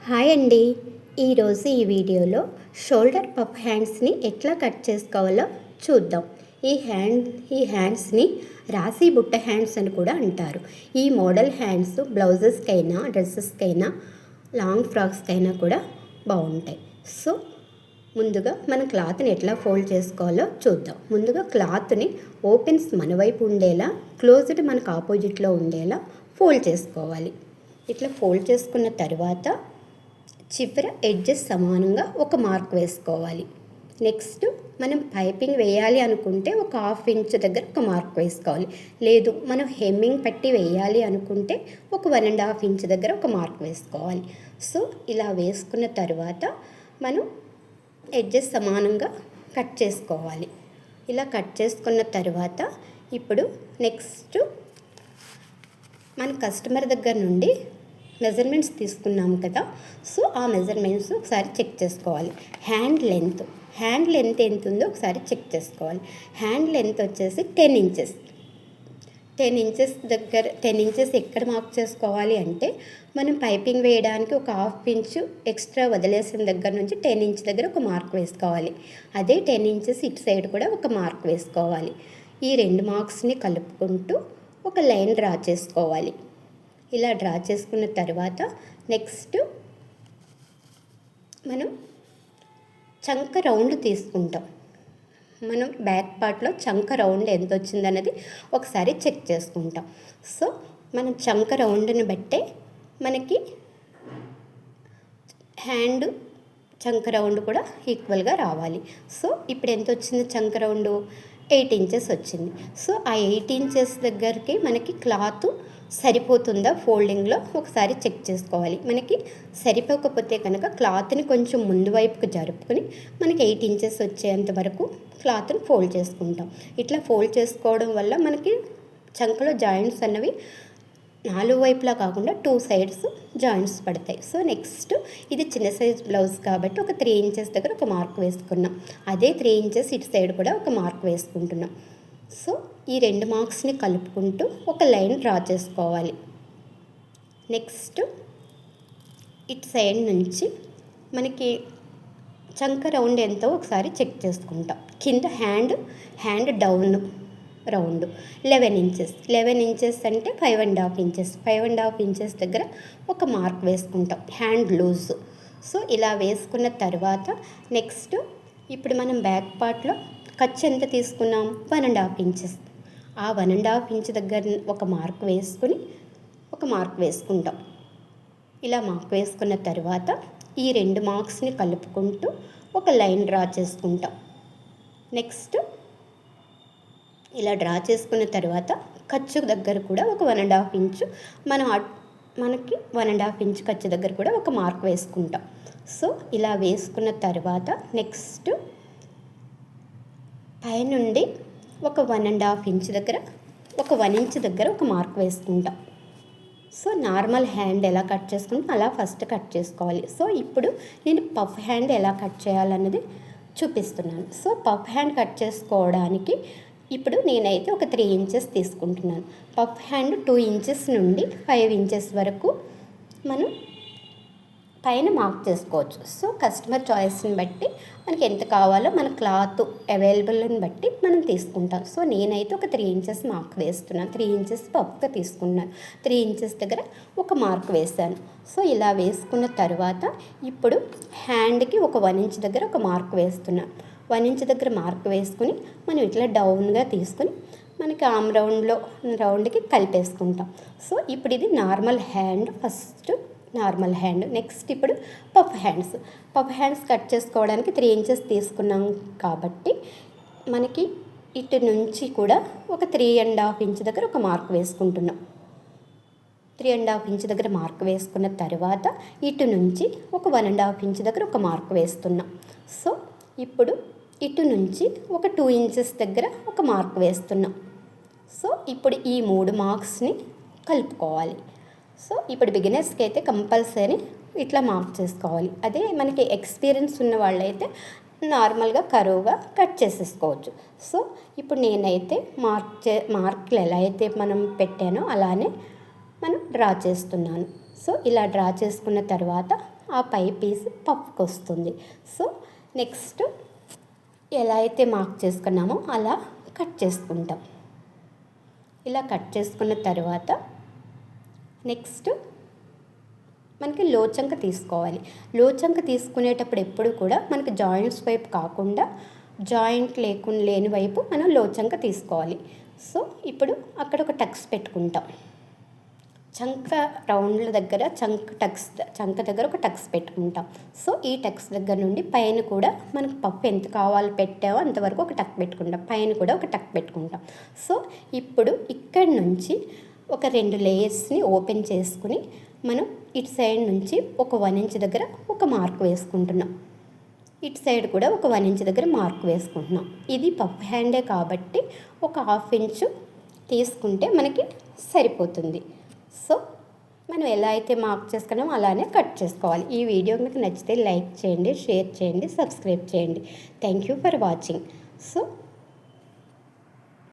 Hi అండి. ఈరోజు ఈ వీడియోలో షోల్డర్ పఫ్ హ్యాండ్స్ని ఎట్లా కట్ చేసుకోవాలో చూద్దాం. ఈ హ్యాండ్స్ని రాశి బుట్ట హ్యాండ్స్ అని కూడా అంటారు. ఈ మోడల్ హ్యాండ్స్ బ్లౌజెస్కైనా, డ్రెస్సెస్కైనా, లాంగ్ ఫ్రాక్స్కైనా కూడా బాగుంటాయి. సో ముందుగా మనం క్లాత్ని ఎట్లా ఫోల్డ్ చేసుకోవాలో చూద్దాం. ముందుగా క్లాత్ని ఓపెన్స్ మన వైపు ఉండేలా, క్లోజ్డ్ మనకు ఆపోజిట్లో ఉండేలా ఫోల్డ్ చేసుకోవాలి. ఇట్లా ఫోల్డ్ చేసుకున్న తర్వాత చివర ఎడ్జెస్ సమానంగా ఒక మార్క్ వేసుకోవాలి. నెక్స్ట్ మనం పైపింగ్ వేయాలి అనుకుంటే ఒక 1/2 ఇంచ్ దగ్గర ఒక మార్క్ వేసుకోవాలి. లేదు మనం హెమ్మింగ్ పట్టి వేయాలి అనుకుంటే ఒక 1.5 ఇంచ్ దగ్గర ఒక మార్క్ వేసుకోవాలి. సో ఇలా వేసుకున్న తర్వాత మనం ఎడ్జెస్ సమానంగా కట్ చేసుకోవాలి. ఇలా కట్ చేసుకున్న తర్వాత ఇప్పుడు నెక్స్ట్ మన కస్టమర్ దగ్గర నుండి మెజర్మెంట్స్ తీసుకున్నాము కదా. సో ఆ మెజర్మెంట్స్ ఒకసారి చెక్ చేసుకోవాలి. హ్యాండ్ లెంత్ ఎంత ఉందో ఒకసారి చెక్ చేసుకోవాలి. హ్యాండ్ లెంత్ వచ్చేసి 10 ఇంచెస్. 10 ఇంచెస్ ఎక్కడ మార్క్ చేసుకోవాలి అంటే మనం పైపింగ్ వేయడానికి ఒక 1/2 ఇంచ్ ఎక్స్ట్రా వదిలేసిన దగ్గర నుంచి 10 ఇంచ్ దగ్గర ఒక మార్క్ వేసుకోవాలి. అదే 10 ఇంచెస్ ఇటు సైడ్ కూడా ఒక మార్క్ వేసుకోవాలి. ఈ 2 మార్క్స్ని కలుపుకుంటూ ఒక లైన్ డ్రా చేసుకోవాలి. ఇలా డ్రా చేసుకున్న తర్వాత నెక్స్ట్ మనం చంక రౌండ్ తీసుకుంటాం. మనం బ్యాక్ పార్ట్లో చంక రౌండ్ ఎంత వచ్చిందన్నది ఒకసారి చెక్ చేసుకుంటాం. సో మనం చంక రౌండ్ని బట్టే మనకి హ్యాండ్ చంక రౌండ్ కూడా ఈక్వల్గా రావాలి. సో ఇప్పుడు ఎంత వచ్చింది చంక రౌండ్? 8 ఇంచెస్ వచ్చింది. సో ఆ 8 ఇంచెస్ దగ్గరికి మనకి క్లాత్ సరిపోతుందా ఫోల్డింగ్లో ఒకసారి చెక్ చేసుకోవాలి. మనకి సరిపోకపోతే కనుక క్లాత్ని కొంచెం ముందు వైపుకు జరుపుకొని మనకి 8 ఇంచెస్ వచ్చేంత వరకు క్లాత్ని ఫోల్డ్ చేసుకుంటాం. ఇట్లా ఫోల్డ్ చేసుకోవడం వల్ల మనకి చంకలో జాయింట్స్ అన్నవి 4 వైపులా కాకుండా 2 సైడ్స్ జాయింట్స్ పడతాయి. సో నెక్స్ట్ ఇది చిన్న సైజ్ బ్లౌజ్ కాబట్టి ఒక 3 ఇంచెస్ దగ్గర ఒక మార్క్ వేసుకున్నాం. అదే 3 ఇంచెస్ ఇటు సైడ్ కూడా ఒక మార్క్ వేసుకుంటున్నాం. సో ఈ 2 మార్క్స్ని కలుపుకుంటూ ఒక లైన్ డ్రా చేసుకోవాలి. నెక్స్ట్ ఇటు సైడ్ నుంచి మనకి చంక రౌండ్ ఎంతో ఒకసారి చెక్ చేసుకుంటాం. కింద hand down round 11 inches. 11 inches అంటే 5.5 ఇంచెస్. 5.5 ఇంచెస్ దగ్గర ఒక మార్క్ వేసుకుంటాం హ్యాండ్ లూజ్. సో ఇలా వేసుకున్న తర్వాత నెక్స్ట్ ఇప్పుడు మనం బ్యాక్ పార్ట్లో ఖర్చు ఎంత తీసుకున్నాం? 1.5 ఇంచెస్. ఆ 1.5 ఇంచ్ దగ్గర ఒక మార్క్ వేసుకుని ఒక మార్క్ వేసుకుంటాం. ఇలా మార్క్ వేసుకున్న తర్వాత ఈ 2 మార్క్స్ని కలుపుకుంటూ ఒక లైన్ డ్రా చేసుకుంటాం. నెక్స్ట్ ఇలా డ్రా చేసుకున్న తర్వాత ఖర్చు దగ్గర కూడా ఒక 1.5 ఇంచ్ మనకి 1.5 ఇంచ్ ఖర్చు దగ్గర కూడా ఒక మార్క్ వేసుకుంటాం. సో ఇలా వేసుకున్న తర్వాత నెక్స్ట్ పైనుండి ఒక 1.5 ఇంచ్ దగ్గర ఒక 1 ఇంచ్ దగ్గర ఒక మార్క్ వేసుకుంటాం. సో నార్మల్ హ్యాండ్ ఎలా కట్ చేసుకుంటాం అలా ఫస్ట్ కట్ చేసుకోవాలి. సో ఇప్పుడు నేను పఫ్ హ్యాండ్ ఎలా కట్ చేయాలన్నది చూపిస్తున్నాను. సో పఫ్ హ్యాండ్ కట్ చేసుకోవడానికి ఇప్పుడు నేనైతే ఒక 3 ఇంచెస్ తీసుకుంటున్నాను. పఫ్ హ్యాండ్ 2 ఇంచెస్ నుండి 5 ఇంచెస్ వరకు మనం పైన మార్క్ చేసుకోవచ్చు. సో కస్టమర్ చాయిస్ని బట్టి మనకి ఎంత కావాలో మన క్లాత్ అవైలబుల్ని బట్టి మనం తీసుకుంటాం. సో నేనైతే ఒక 3 ఇంచెస్ మార్క్ వేస్తున్నాను. 3 ఇంచెస్ పఫ్గా తీసుకున్నాను. 3 ఇంచెస్ దగ్గర ఒక మార్క్ వేసాను. సో ఇలా వేసుకున్న తర్వాత ఇప్పుడు హ్యాండ్కి ఒక 1 ఇంచ్ దగ్గర ఒక మార్క్ వేస్తున్నాను. 1 ఇంచ్ దగ్గర మార్క్ వేసుకుని మనం ఇట్లా డౌన్గా తీసుకుని మనకి ఆమ్ రౌండ్కి కలిపేసుకుంటాం. సో ఇప్పుడు ఇది normal hand. First normal hand. Next ఇప్పుడు పఫ్ హ్యాండ్స్ కట్ చేసుకోవడానికి 3 ఇంచెస్ తీసుకున్నాం కాబట్టి మనకి ఇటు నుంచి కూడా ఒక 3.5 ఇంచ్ దగ్గర ఒక మార్క్ వేసుకుంటున్నాం. 3.5 ఇంచ్ దగ్గర మార్క్ వేసుకున్న తర్వాత ఇటు నుంచి ఒక 1.5 ఇంచ్ దగ్గర ఒక మార్క్ వేస్తున్నాం. సో ఇప్పుడు ఇటు నుంచి ఒక 2 ఇంచెస్ దగ్గర ఒక మార్క్ వేస్తున్నాం. సో ఇప్పుడు ఈ 3 మార్క్స్ని కలుపుకోవాలి. సో ఇప్పుడు బిగినర్స్కి అయితే కంపల్సరీ ఇట్లా మార్క్ చేసుకోవాలి. అదే మనకి ఎక్స్పీరియన్స్ ఉన్న వాళ్ళైతే నార్మల్గా కరువుగా కట్ చేసేసుకోవచ్చు. సో ఇప్పుడు నేనైతే మార్కులు ఎలా అయితే మనం పెట్టానో అలానే మనం డ్రా చేస్తున్నాను. సో ఇలా డ్రా చేసుకున్న తర్వాత ఆ పై పీస్ పఫ్కి వస్తుంది. సో నెక్స్ట్ ఎలా అయితే మార్క్ చేసుకున్నామో అలా కట్ చేసుకుంటాం. ఇలా కట్ చేసుకున్న తర్వాత నెక్స్ట్ మనకి లోచంక తీసుకోవాలి. లోచంక తీసుకునేటప్పుడు ఎప్పుడు కూడా మనకి జాయింట్స్ వైపు కాకుండా జాయింట్ లేని వైపు మనం లోచంక తీసుకోవాలి. సో ఇప్పుడు అక్కడ ఒక టక్స్ పెట్టుకుంటాం. చంక రౌండ్ల దగ్గర చంక దగ్గర ఒక టక్స్ పెట్టుకుంటాం. సో ఈ టక్స్ దగ్గర నుండి పైన కూడా మనకు పప్పు ఎంత కావాలో పెట్టామో అంతవరకు ఒక టక్ పెట్టుకుంటాం. పైన కూడా ఒక టక్ పెట్టుకుంటాం. సో ఇప్పుడు ఇక్కడి నుంచి ఒక 2 లేయర్స్ని ఓపెన్ చేసుకుని మనం ఇటు సైడ్ నుంచి ఒక 1 ఇంచ్ దగ్గర ఒక మార్క్ వేసుకుంటున్నాం. ఇటు సైడ్ కూడా ఒక 1 ఇంచ్ దగ్గర మార్క్ వేసుకుంటున్నాం. ఇది పఫ్ హ్యాండే కాబట్టి ఒక 1/2 ఇంచు తీసుకుంటే మనకి సరిపోతుంది. సో మనం ఎలా అయితే మార్క్ చేసుకున్నామో అలానే కట్ చేసుకోవాలి. ఈ వీడియో మీకు నచ్చితే లైక్ చేయండి, షేర్ చేయండి, సబ్స్క్రైబ్ చేయండి. Thank you for watching. So